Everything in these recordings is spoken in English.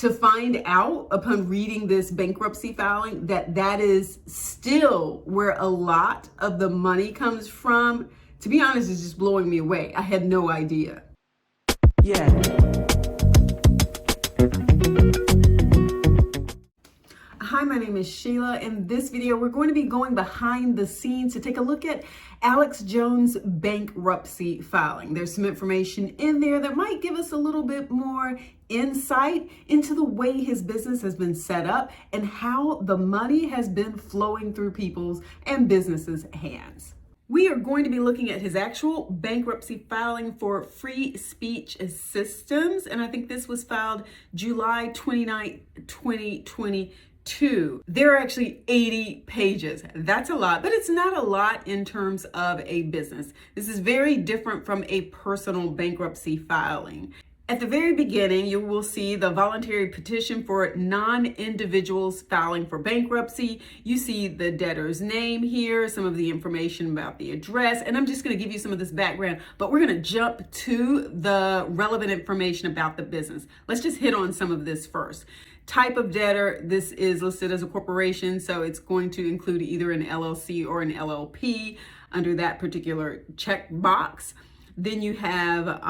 to find out upon reading this bankruptcy filing that is still where a lot of the money comes from, to be honest, is just blowing me away. I had no idea. Yeah. Hi, my name is Sheila. In this video, we're going to be going behind the scenes to take a look at Alex Jones' bankruptcy filing. There's some information in there that might give us a little bit more insight into the way his business has been set up and how the money has been flowing through people's and businesses' hands. We are going to be looking at his actual bankruptcy filing for Free Speech Systems, and I think this was filed July 29, 2022. There are actually 80 pages. That's a lot, but it's not a lot in terms of a business. This is very different from a personal bankruptcy filing. At the very beginning, you will see the voluntary petition for non-individuals filing for bankruptcy. You see the debtor's name here, some of the information about the address, and I'm just going to give you some of this background, but we're going to jump to the relevant information about the business. Let's just hit on some of this first. Type of debtor, this is listed as a corporation, so it's going to include either an LLC or an LLP under that particular checkbox. Then you have,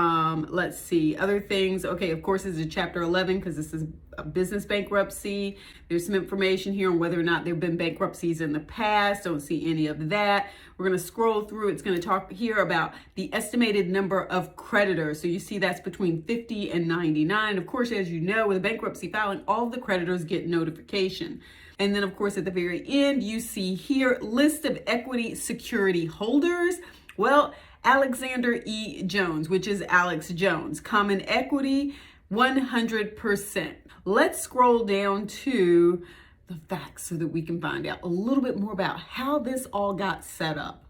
let's see, other things. Okay, of course, this is a Chapter 11 because this is a business bankruptcy. There's some information here on whether or not there have been bankruptcies in the past. Don't see any of that. We're going to scroll through. It's going to talk here about the estimated number of creditors. So you see that's between 50 and 99. Of course, as you know, with a bankruptcy filing, all of the creditors get notification. And then, of course, at the very end, you see here, list of equity security holders. Well, Alexander E. Jones, which is Alex Jones, common equity, 100%. Let's scroll down to the facts so that we can find out a little bit more about how this all got set up.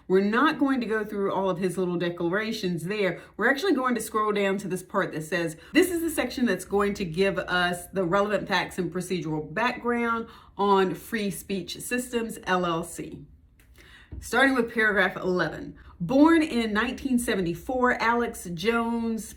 We're not going to go through all of his little declarations there. We're actually going to scroll down to this part that says, this is the section that's going to give us the relevant facts and procedural background on Free Speech Systems LLC. Starting with paragraph 11. Born in 1974, Alex Jones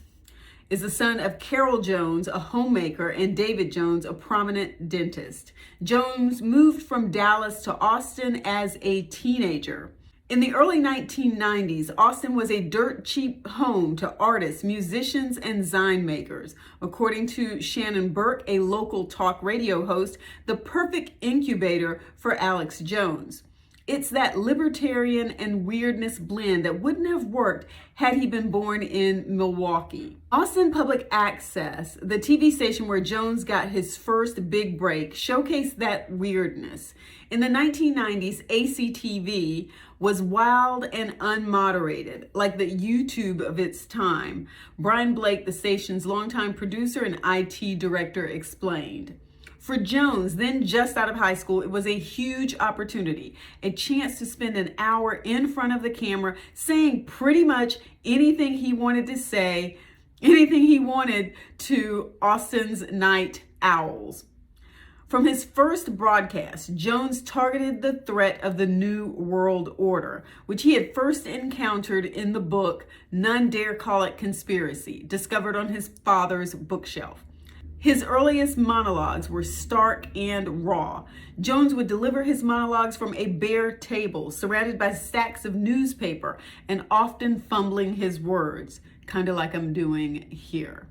is the son of Carol Jones, a homemaker, and David Jones, a prominent dentist. Jones moved from Dallas to Austin as a teenager. In the early 1990s, Austin was a dirt cheap home to artists, musicians, and sign makers. According to Shannon Burke, a local talk radio host, the perfect incubator for Alex Jones. It's that libertarian and weirdness blend that wouldn't have worked had he been born in Milwaukee. Austin Public Access, the TV station where Jones got his first big break, showcased that weirdness. In the 1990s, ACTV was wild and unmoderated, like the YouTube of its time. Brian Blake, the station's longtime producer and IT director, explained. For Jones, then just out of high school, it was a huge opportunity, a chance to spend an hour in front of the camera saying pretty much anything he wanted to say, anything he wanted to Austin's night owls. From his first broadcast, Jones targeted the threat of the New World Order, which he had first encountered in the book None Dare Call It Conspiracy, discovered on his father's bookshelf. His earliest monologues were stark and raw. Jones would deliver his monologues from a bare table, surrounded by stacks of newspaper, and often fumbling his words, kind of like I'm doing here.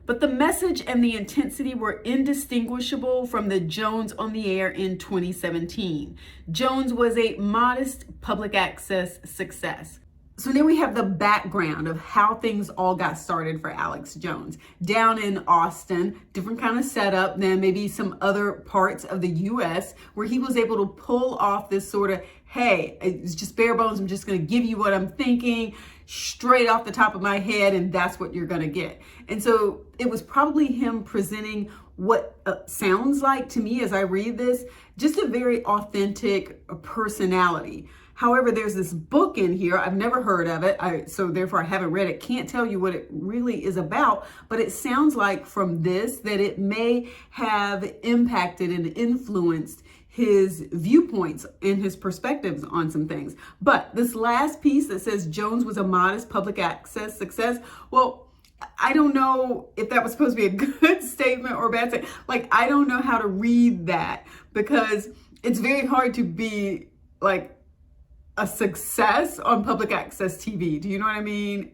But the message and the intensity were indistinguishable from the Jones on the air in 2017. Jones was a modest public access success. So now we have the background of how things all got started for Alex Jones. Down in Austin, different kind of setup than maybe some other parts of the US, where he was able to pull off this sort of, hey, it's just bare bones, I'm just gonna give you what I'm thinking straight off the top of my head, and that's what you're gonna get. And so it was probably him presenting what sounds like to me as I read this, just a very authentic personality. However, there's this book in here. I've never heard of it, so therefore I haven't read it. Can't tell you what it really is about, but it sounds like from this that it may have impacted and influenced his viewpoints and his perspectives on some things. But this last piece that says Jones was a modest public access success, well, I don't know if that was supposed to be a good statement or a bad statement. Like, I don't know how to read that, because it's very hard to be like a success on public access TV. Do you know what I mean?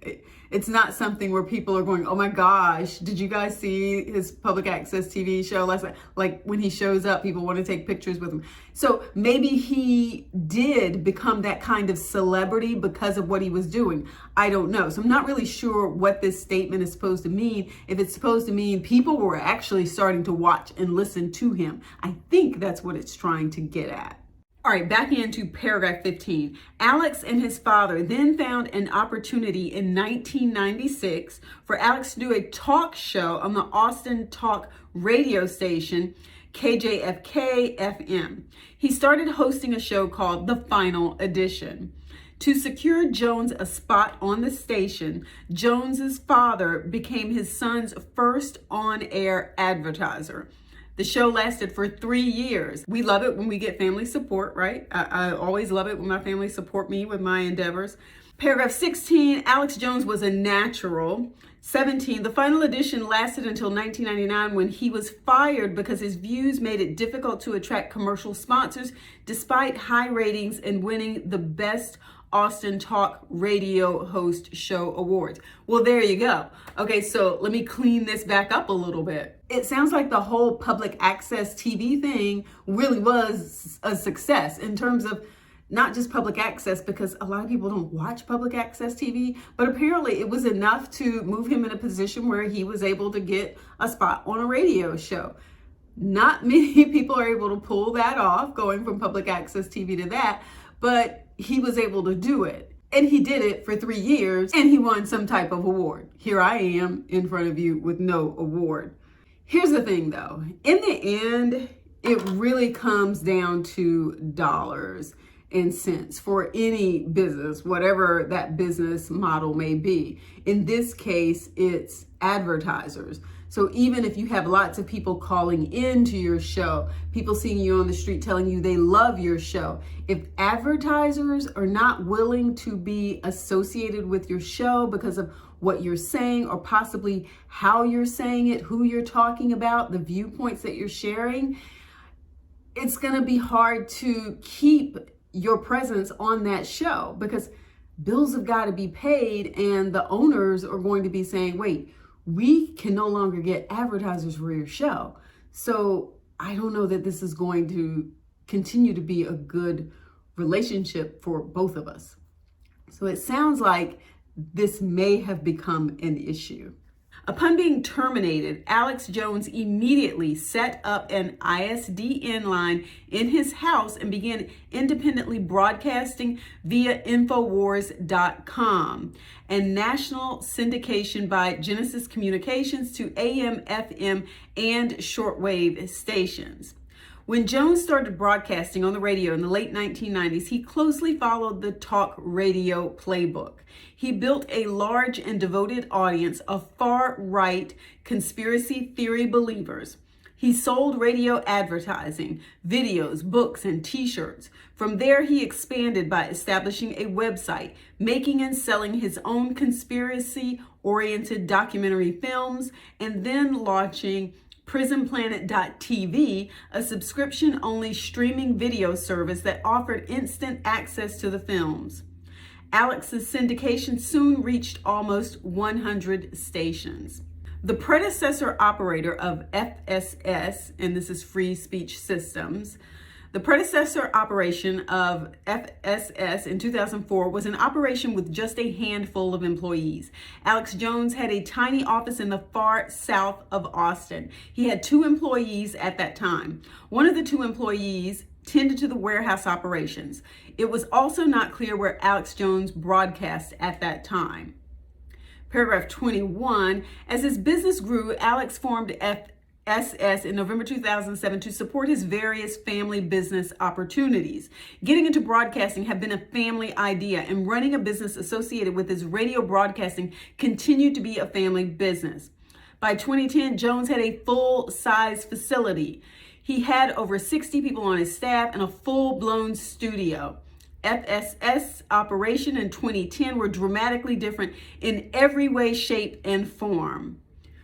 It's not something where people are going, oh my gosh, did you guys see his public access TV show last night? Like, when he shows up, people want to take pictures with him. So maybe he did become that kind of celebrity because of what he was doing. I don't know. So I'm not really sure what this statement is supposed to mean. If it's supposed to mean people were actually starting to watch and listen to him. I think that's what it's trying to get at. All right, back into paragraph 15. Alex and his father then found an opportunity in 1996 for Alex to do a talk show on the Austin talk radio station, KJFK FM. He started hosting a show called The Final Edition. To secure Jones a spot on the station, Jones's father became his son's first on-air advertiser. The show lasted for 3 years. We love it when we get family support, right? I always love it when my family support me with my endeavors. Paragraph 16, Alex Jones was a natural. 17, the final edition lasted until 1999 when he was fired because his views made it difficult to attract commercial sponsors despite high ratings and winning the Best Austin Talk Radio Host Show Awards. Well, there you go. Okay, so let me clean this back up a little bit. It sounds like the whole public access TV thing really was a success in terms of not just public access, because a lot of people don't watch public access TV, but apparently it was enough to move him in a position where he was able to get a spot on a radio show. Not many people are able to pull that off, going from public access TV to that, but he was able to do it. And he did it for 3 years, and he won some type of award. Here I am in front of you with no award. Here's the thing though, in the end, it really comes down to dollars and cents for any business, whatever that business model may be. In this case, it's advertisers. So even if you have lots of people calling into your show, people seeing you on the street telling you they love your show, if advertisers are not willing to be associated with your show because of what you're saying, or possibly how you're saying it, who you're talking about, the viewpoints that you're sharing, it's going to be hard to keep your presence on that show, because bills have got to be paid, and the owners are going to be saying, wait, we can no longer get advertisers for your show. So I don't know that this is going to continue to be a good relationship for both of us. So it sounds like this may have become an issue. Upon being terminated, Alex Jones immediately set up an ISDN line in his house and began independently broadcasting via Infowars.com and national syndication by Genesis Communications to AM, FM, and shortwave stations. When Jones started broadcasting on the radio in the late 1990s, he closely followed the talk radio playbook. He built a large and devoted audience of far-right conspiracy theory believers. He sold radio advertising, videos, books, and t-shirts. From there, he expanded by establishing a website, making and selling his own conspiracy-oriented documentary films, and then launching PrisonPlanet.tv, a subscription-only streaming video service that offered instant access to the films. Alex's syndication soon reached almost 100 stations. The predecessor operator of FSS, and this is Free Speech Systems, the predecessor operation of FSS in 2004 was an operation with just a handful of employees. Alex Jones had a tiny office in the far south of Austin. He had 2 employees at that time. One of the 2 employees tended to the warehouse operations. It was also not clear where Alex Jones broadcast at that time. Paragraph 21, as his business grew, Alex formed FSS in November 2007 to support his various family business opportunities. Getting into broadcasting had been a family idea, and running a business associated with his radio broadcasting continued to be a family business. By 2010, Jones had a full-size facility. He had over 60 people on his staff and a full-blown studio. FSS operation in 2010 were dramatically different in every way, shape, and form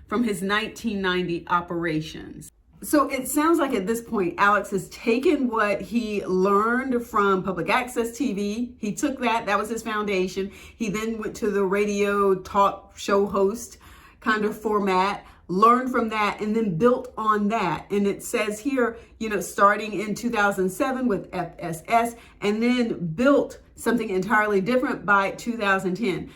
from his 1990 operations. So it sounds like at this point, Alex has taken what he learned from public access TV. He took that was his foundation. He then went to the radio talk show host kind of format, learned from that, and then built on that. And it says here, starting in 2007 with FSS, and then built something entirely different by 2010.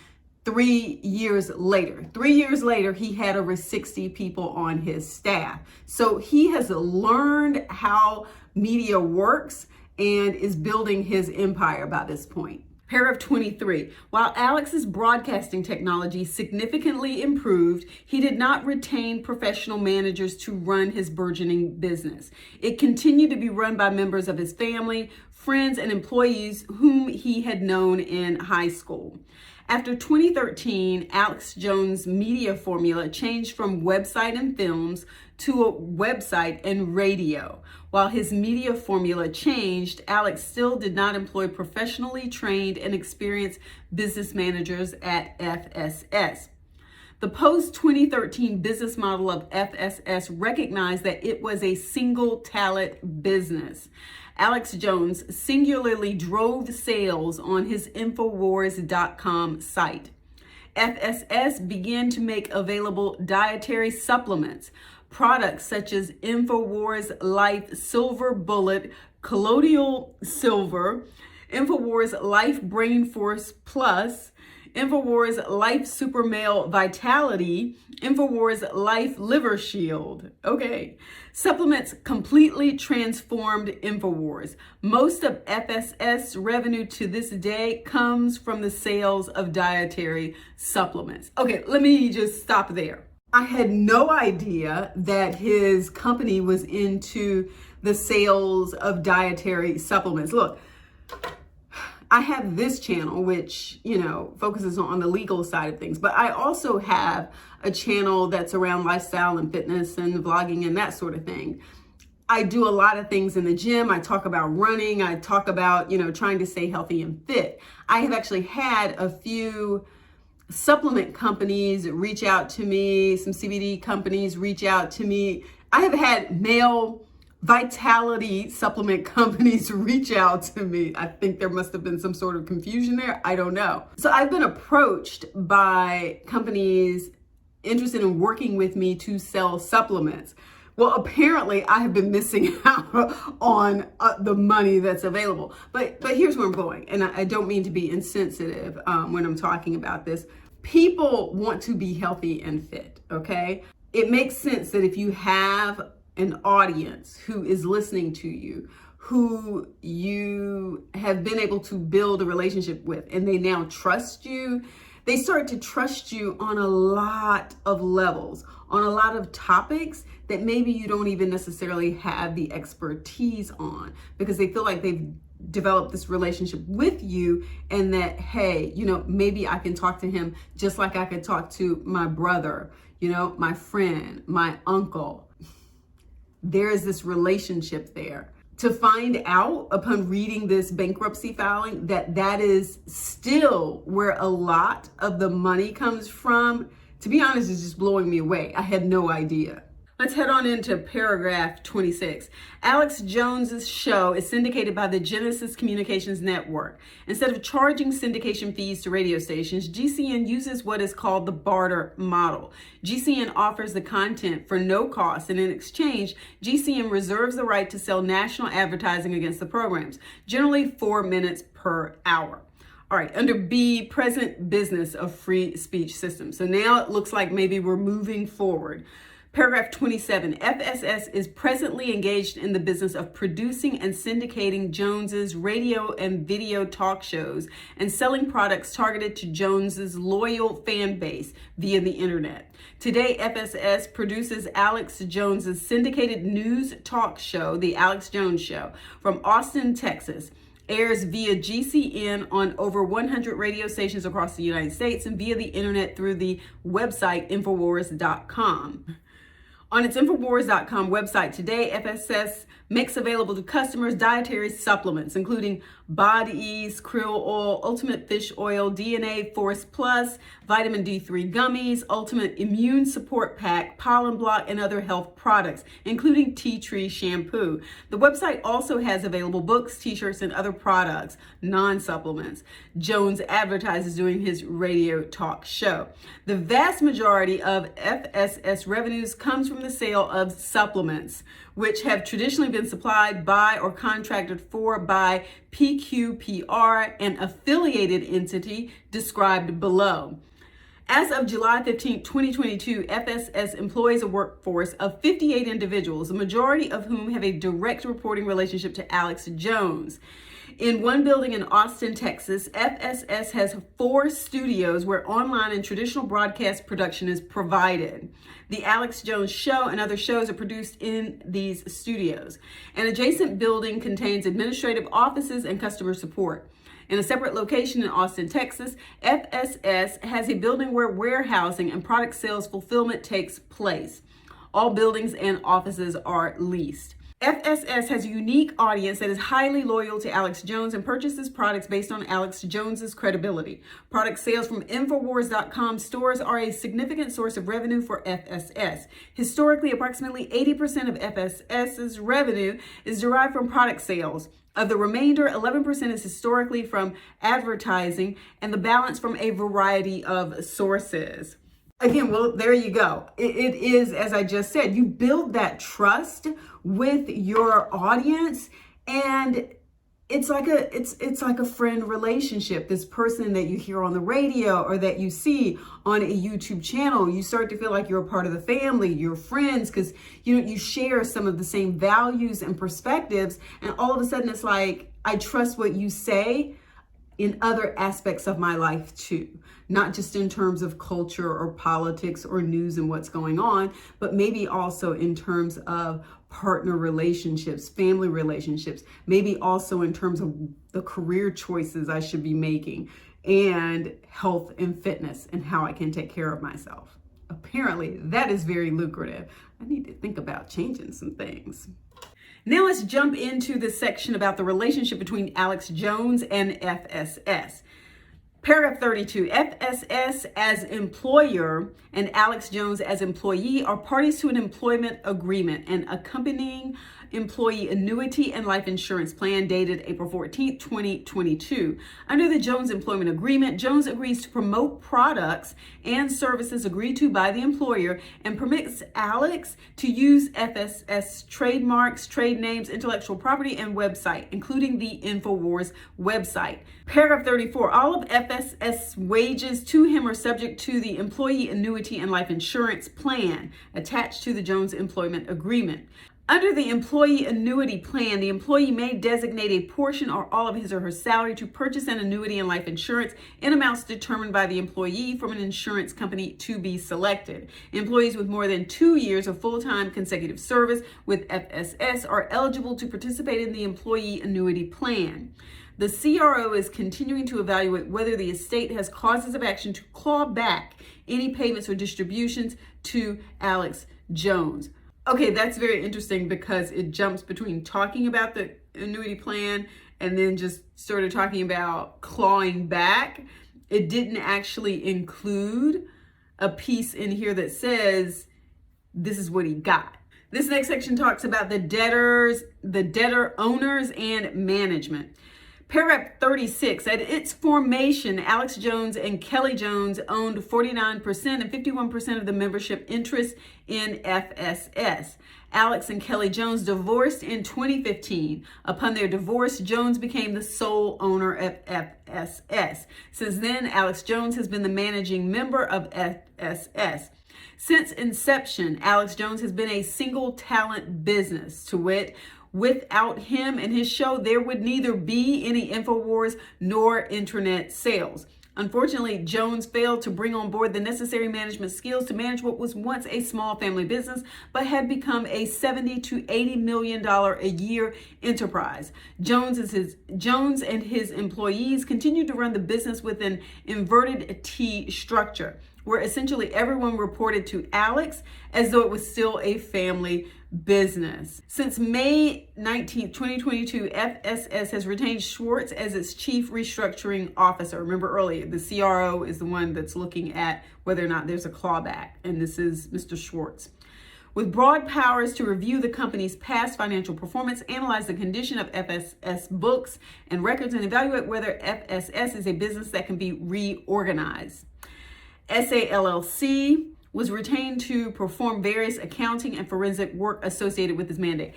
3 years later, he had over 60 people on his staff. So he has learned how media works and is building his empire by this point. Paragraph 23. While Alex's broadcasting technology significantly improved, he did not retain professional managers to run his burgeoning business. It continued to be run by members of his family, friends, and employees whom he had known in high school. After 2013, Alex Jones' media formula changed from website and films to a website and radio. While his media formula changed, Alex still did not employ professionally trained and experienced business managers at FSS. The post-2013 business model of FSS recognized that it was a single talent business. Alex Jones singularly drove sales on his Infowars.com site. FSS began to make available dietary supplements, products such as Infowars Life Silver Bullet, Colloidal Silver, Infowars Life Brain Force Plus, Infowars Life Super Male Vitality, Infowars Life Liver Shield. Okay. Supplements completely transformed Infowars. Most of FSS revenue to this day comes from the sales of dietary supplements. Okay, let me just stop there. I had no idea that his company was into the sales of dietary supplements. Look, I have this channel, which, focuses on the legal side of things, but I also have a channel that's around lifestyle and fitness and vlogging and that sort of thing. I do a lot of things in the gym. I talk about running. I talk about, trying to stay healthy and fit. I have actually had a few supplement companies reach out to me, some CBD companies reach out to me. I have had male vitality supplement companies reach out to me. I think there must have been some sort of confusion there. I don't know. So I've been approached by companies interested in working with me to sell supplements. Well, apparently I have been missing out on the money that's available. But here's where I'm going. And I don't mean to be insensitive when I'm talking about this. People want to be healthy and fit, okay? It makes sense that if you have an audience who is listening to you, who you have been able to build a relationship with, and they now trust you, they start to trust you on a lot of levels, on a lot of topics that maybe you don't even necessarily have the expertise on, because they feel like they've developed this relationship with you, and that, hey, maybe I can talk to him just like I could talk to my brother, my friend, my uncle. There is this relationship there. To find out upon reading this bankruptcy filing that is still where a lot of the money comes from, to be honest, is just blowing me away. I had no idea. Let's head on into paragraph 26. Alex Jones's show is syndicated by the Genesis Communications Network. Instead of charging syndication fees to radio stations, GCN uses what is called the barter model. GCN offers the content for no cost, and in exchange, GCN reserves the right to sell national advertising against the programs, generally 4 minutes per hour. All right, under B, present business of free speech systems. So now it looks like maybe we're moving forward. Paragraph 27, FSS is presently engaged in the business of producing and syndicating Jones's radio and video talk shows and selling products targeted to Jones's loyal fan base via the internet. Today, FSS produces Alex Jones's syndicated news talk show, The Alex Jones Show, from Austin, Texas. Airs via GCN on over 100 radio stations across the United States and via the internet through the website Infowars.com. On its Infowars.com website today, FSS makes available to customers dietary supplements, including Bod-Ease, krill oil, Ultimate Fish Oil, DNA Force Plus, Vitamin D3 Gummies, Ultimate Immune Support Pack, Pollen Block, and other health products, including Tea Tree Shampoo. The website also has available books, t-shirts, and other products, non-supplements. Jones advertises during his radio talk show. The vast majority of FSS revenues comes from the sale of supplements, which have traditionally been supplied by or contracted for by PQPR, an affiliated entity described below. As of July 15, 2022, FSS employs a workforce of 58 individuals, the majority of whom have a direct reporting relationship to Alex Jones. In one building in Austin, Texas, FSS has 4 studios where online and traditional broadcast production is provided. The Alex Jones Show and other shows are produced in these studios. An adjacent building contains administrative offices and customer support. In a separate location in Austin, Texas, FSS has a building where warehousing and product sales fulfillment takes place. All buildings and offices are leased. FSS has a unique audience that is highly loyal to Alex Jones and purchases products based on Alex Jones's credibility. Product sales from Infowars.com stores are a significant source of revenue for FSS. Historically, approximately 80% of FSS's revenue is derived from product sales. Of the remainder, 11% is historically from advertising and the balance from a variety of sources. Again, well, there you go. It is, as I just said, you build that trust with your audience, and it's like a friend relationship. This person that you hear on the radio or that you see on a YouTube channel, you start to feel like you're a part of the family, you're friends, because you share some of the same values and perspectives, and all of a sudden it's like, I trust what you say in other aspects of my life too, not just in terms of culture or politics or news and what's going on, but maybe also in terms of partner relationships, family relationships, maybe also in terms of the career choices I should be making, and health and fitness and how I can take care of myself. Apparently that is very lucrative. I need to think about changing some things. Now let's jump into the section about the relationship between Alex Jones and FSS. Paragraph 32, FSS as employer and Alex Jones as employee are parties to an employment agreement and accompanying employee annuity and life insurance plan dated April 14, 2022. Under the Jones employment agreement, Jones agrees to promote products and services agreed to by the employer and permits Alex to use FSS trademarks, trade names, intellectual property, and website, including the Infowars website. Paragraph 34, all of FSS wages to him are subject to the employee annuity and life insurance plan attached to the Jones employment agreement. Under the employee annuity plan, the employee may designate a portion or all of his or her salary to purchase an annuity and life insurance in amounts determined by the employee from an insurance company to be selected. Employees with more than 2 years of full-time consecutive service with FSS are eligible to participate in the employee annuity plan. The CRO is continuing to evaluate whether the estate has causes of action to claw back any payments or distributions to Alex Jones. Okay, that's very interesting because it jumps between talking about the annuity plan and then just sort of talking about clawing back. It didn't actually include a piece in here that says this is what he got. This next section talks about the debtor owners and management. Paragraph 36, at its formation, Alex Jones and Kelly Jones owned 49% and 51% of the membership interest in FSS. Alex and Kelly Jones divorced in 2015. Upon their divorce, Jones became the sole owner of FSS. Since then, Alex Jones has been the managing member of FSS. Since inception, Alex Jones has been a single talent business, to wit, without him and his show, there would neither be any Infowars nor internet sales. Unfortunately, Jones failed to bring on board the necessary management skills to manage what was once a small family business, but had become a $70 to $80 million a year enterprise. Jones and his employees continued to run the business with an inverted T structure. where essentially everyone reported to Alex as though it was still a family business. Since May 19, 2022, FSS has retained Schwartz as its chief restructuring officer. Remember earlier, the CRO is the one that's looking at whether or not there's a clawback, and this is Mr. Schwartz. With broad powers to review the company's past financial performance, analyze the condition of FSS books and records, and evaluate whether FSS is a business that can be reorganized. LLC was retained to perform various accounting and forensic work associated with his mandate.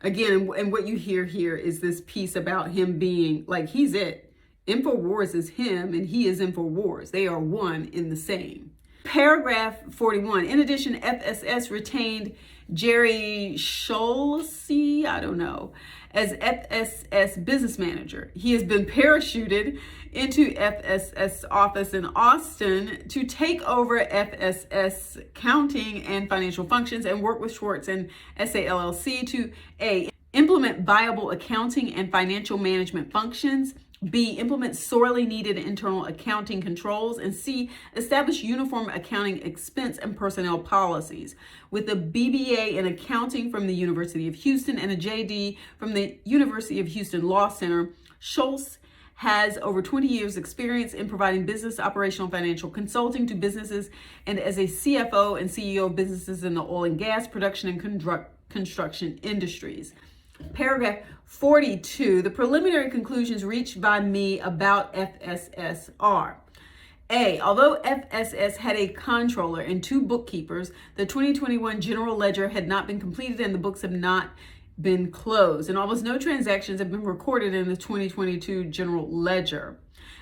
Again, and what you hear here is this piece about him being like, he's it. Infowars is him and he is Infowars. They are one in the same. Paragraph 41. In addition, FSS retained Jerry Shelia, as FSS business manager. He has been parachuted into FSS office in Austin to take over FSS accounting and financial functions and work with Schwartz and LLC to A, implement viable accounting and financial management functions, B, implement sorely needed internal accounting controls, and C, establish uniform accounting expense and personnel policies. With a BBA in accounting from the University of Houston and a JD from the University of Houston Law Center, Schultz has over 20 years experience in providing business, operational, financial consulting to businesses and as a CFO and CEO of businesses in the oil and gas, production, and construction industries. Paragraph 42, the preliminary conclusions reached by me about FSS are: A, although FSS had a controller and 2 bookkeepers, the 2021 general ledger had not been completed and the books have not been closed, and almost no transactions have been recorded in the 2022 general ledger.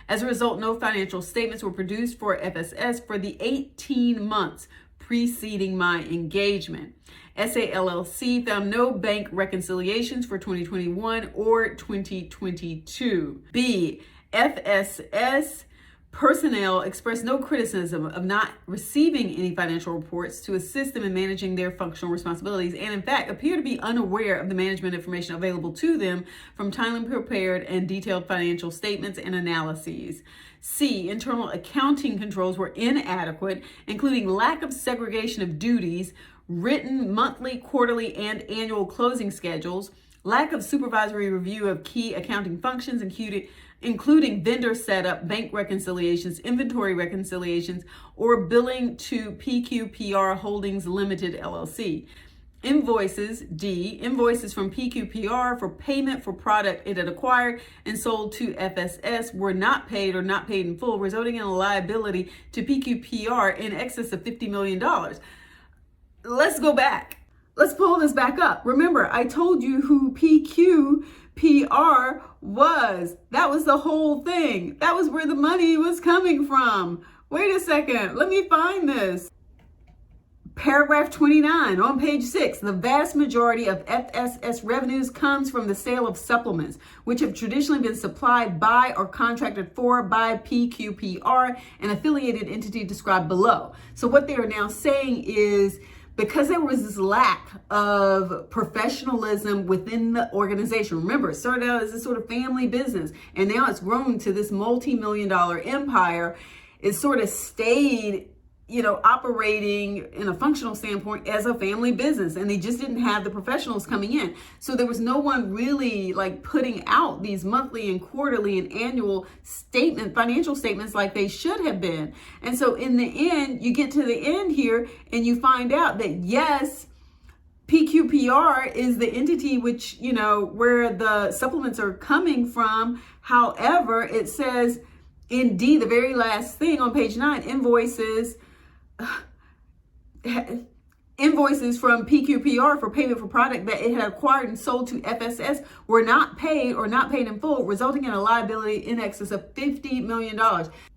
As a result, no financial statements were produced for FSS for the 18 months preceding my engagement. LLC found no bank reconciliations for 2021 or 2022. B, FSS personnel expressed no criticism of not receiving any financial reports to assist them in managing their functional responsibilities, and in fact appear to be unaware of the management information available to them from timely prepared and detailed financial statements and analyses. C, internal accounting controls were inadequate, including lack of segregation of duties, written monthly, quarterly, and annual closing schedules, lack of supervisory review of key accounting functions, including vendor setup, bank reconciliations, inventory reconciliations, or billing to PQPR Holdings Limited LLC. Invoices, D, invoices from PQPR for payment for product it had acquired and sold to FSS were not paid or not paid in full, resulting in a liability to PQPR in excess of $50 million. Let's go back. Let's pull this back up. Remember, I told you who PQPR was. That was the whole thing. That was where the money was coming from. Wait a second. Let me find this. Paragraph 29 on page 6, the vast majority of FSS revenues comes from the sale of supplements, which have traditionally been supplied by or contracted for by PQPR, an affiliated entity described below. So what they are now saying is, because there was this lack of professionalism within the organization. Remember, it started out as a sort of family business, and now it's grown to this multi-million-dollar empire. It sort of stayed, operating in a functional standpoint as a family business, and they just didn't have the professionals coming in. So there was no one really putting out these monthly and quarterly and annual financial statements like they should have been. And so in the end, you get to the end here and you find out that yes, PQPR is the entity which, where the supplements are coming from. However, it says in D, the very last thing on page 9, invoices from PQPR for payment for product that it had acquired and sold to FSS were not paid or not paid in full, resulting in a liability in excess of $50 million.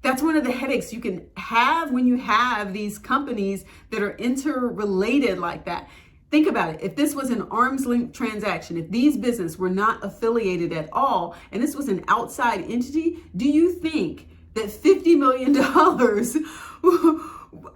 That's one of the headaches you can have when you have these companies that are interrelated like that. Think about it. If this was an arm's length transaction, if these businesses were not affiliated at all, and this was an outside entity, do you think that $50 million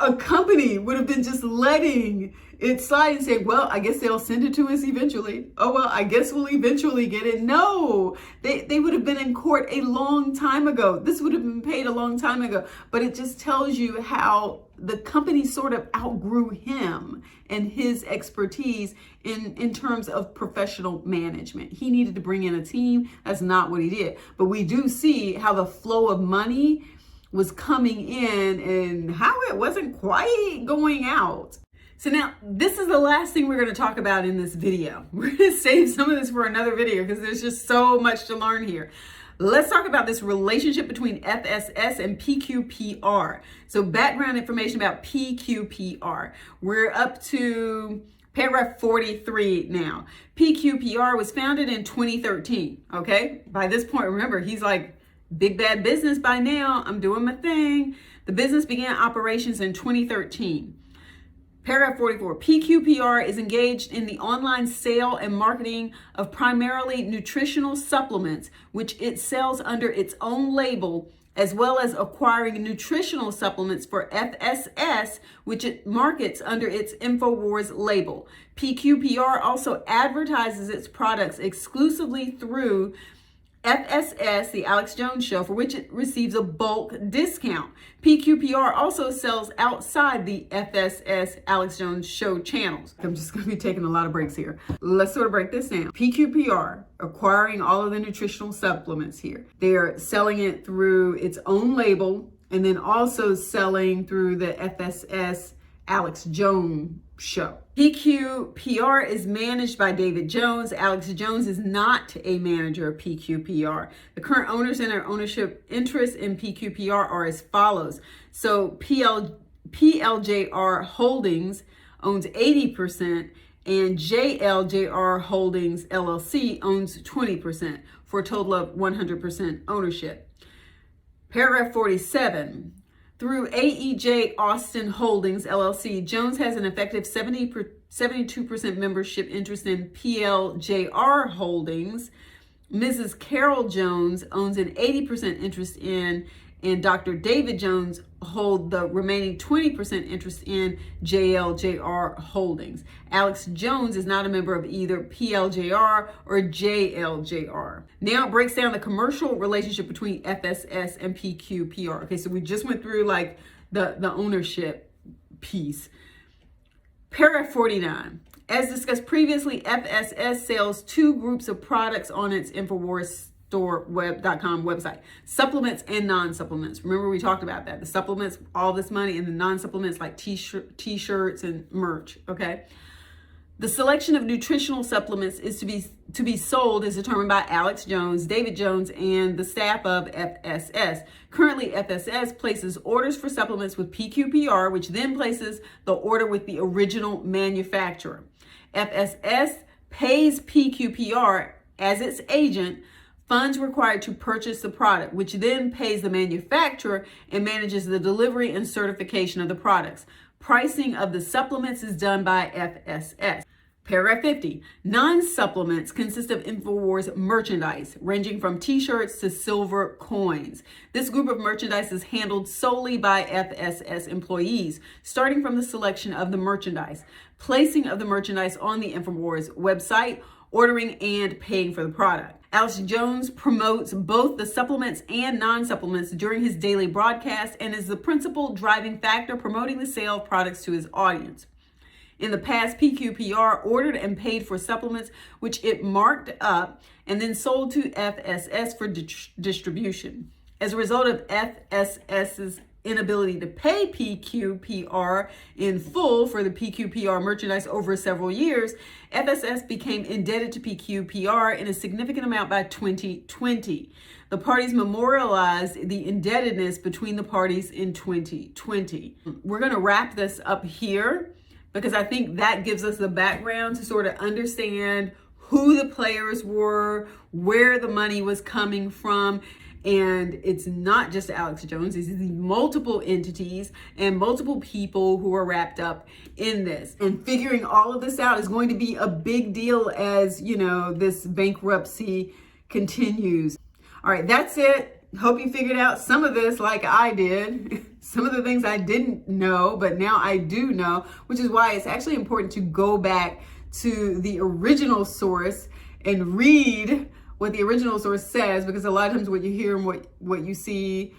a company would have been just letting it slide and say, well, I guess they'll send it to us eventually. Oh, well, I guess we'll eventually get it. No, they would have been in court a long time ago. This would have been paid a long time ago. But it just tells you how the company sort of outgrew him and his expertise in terms of professional management. He needed to bring in a team. That's not what he did. But we do see how the flow of money was coming in and how it wasn't quite going out. So now, this is the last thing we're going to talk about in this video. We're going to save some of this for another video because there's just so much to learn here. Let's talk about this relationship between FSS and PQPR. So background information about PQPR. We're up to paragraph 43 now. PQPR was founded in 2013, okay? By this point, remember, he's like, big bad business by now. I'm doing my thing. The business began operations in 2013. Paragraph 44, PQPR is engaged in the online sale and marketing of primarily nutritional supplements, which it sells under its own label, as well as acquiring nutritional supplements for FSS, which it markets under its Infowars label. PQPR also advertises its products exclusively through FSS, the Alex Jones Show, for which it receives a bulk discount. PQPR also sells outside the FSS Alex Jones Show channels. I'm just going to be taking a lot of breaks here. Let's sort of break this down. PQPR, acquiring all of the nutritional supplements here. They're selling it through its own label and then also selling through the FSS Alex Jones Show. PQPR is managed by David Jones. Alex Jones is not a manager of PQPR. The current owners and their ownership interests in PQPR are as follows. So PLJR Holdings owns 80% and JLJR Holdings LLC owns 20% for a total of 100% ownership. Paragraph 47. Through AEJ Austin Holdings, LLC, Jones has an effective 72% membership interest in PLJR Holdings. Mrs. Carol Jones owns an 80% interest in, and Dr. David Jones hold the remaining 20% interest in JLJR Holdings. Alex Jones is not a member of either PLJR or JLJR. Now it breaks down the commercial relationship between FSS and PQPR. Okay, so we just went through like the ownership piece. Paragraph 49. As discussed previously, FSS sells two groups of products on its Infowars storeweb.com website: supplements and non-supplements. Remember, we talked about that. The supplements, all this money, and the non-supplements like t-shirts and merch, okay? The selection of nutritional supplements is to be sold is determined by Alex Jones, David Jones, and the staff of FSS. Currently, FSS places orders for supplements with PQPR, which then places the order with the original manufacturer. FSS pays PQPR as its agent funds required to purchase the product, which then pays the manufacturer and manages the delivery and certification of the products. Pricing of the supplements is done by FSS. Paragraph 50. Non-supplements consist of Infowars merchandise, ranging from t-shirts to silver coins. This group of merchandise is handled solely by FSS employees, starting from the selection of the merchandise, placing of the merchandise on the Infowars website, ordering and paying for the product. Alex Jones promotes both the supplements and non-supplements during his daily broadcast and is the principal driving factor promoting the sale of products to his audience. In the past, PQPR ordered and paid for supplements, which it marked up and then sold to FSS for distribution. As a result of FSS's inability to pay PQPR in full for the PQPR merchandise over several years, FSS became indebted to PQPR in a significant amount by 2020. The parties memorialized the indebtedness between the parties in 2020. We're going to wrap this up here because I think that gives us the background to sort of understand who the players were, where the money was coming from. And it's not just Alex Jones, it's multiple entities and multiple people who are wrapped up in this. And figuring all of this out is going to be a big deal as, you know, this bankruptcy continues. All right, that's it. Hope you figured out some of this like I did. Some of the things I didn't know, but now I do know, which is why it's actually important to go back to the original source and read what the original source says, because a lot of times what you hear and what you see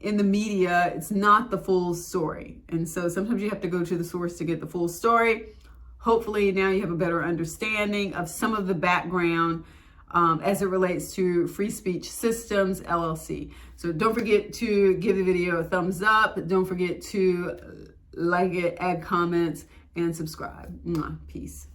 in the media, it's not the full story. And so sometimes you have to go to the source to get the full story. Hopefully now you have a better understanding of some of the background as it relates to Free Speech Systems LLC. So don't forget to give the video a thumbs up. Don't forget to like it, add comments, and subscribe. Peace.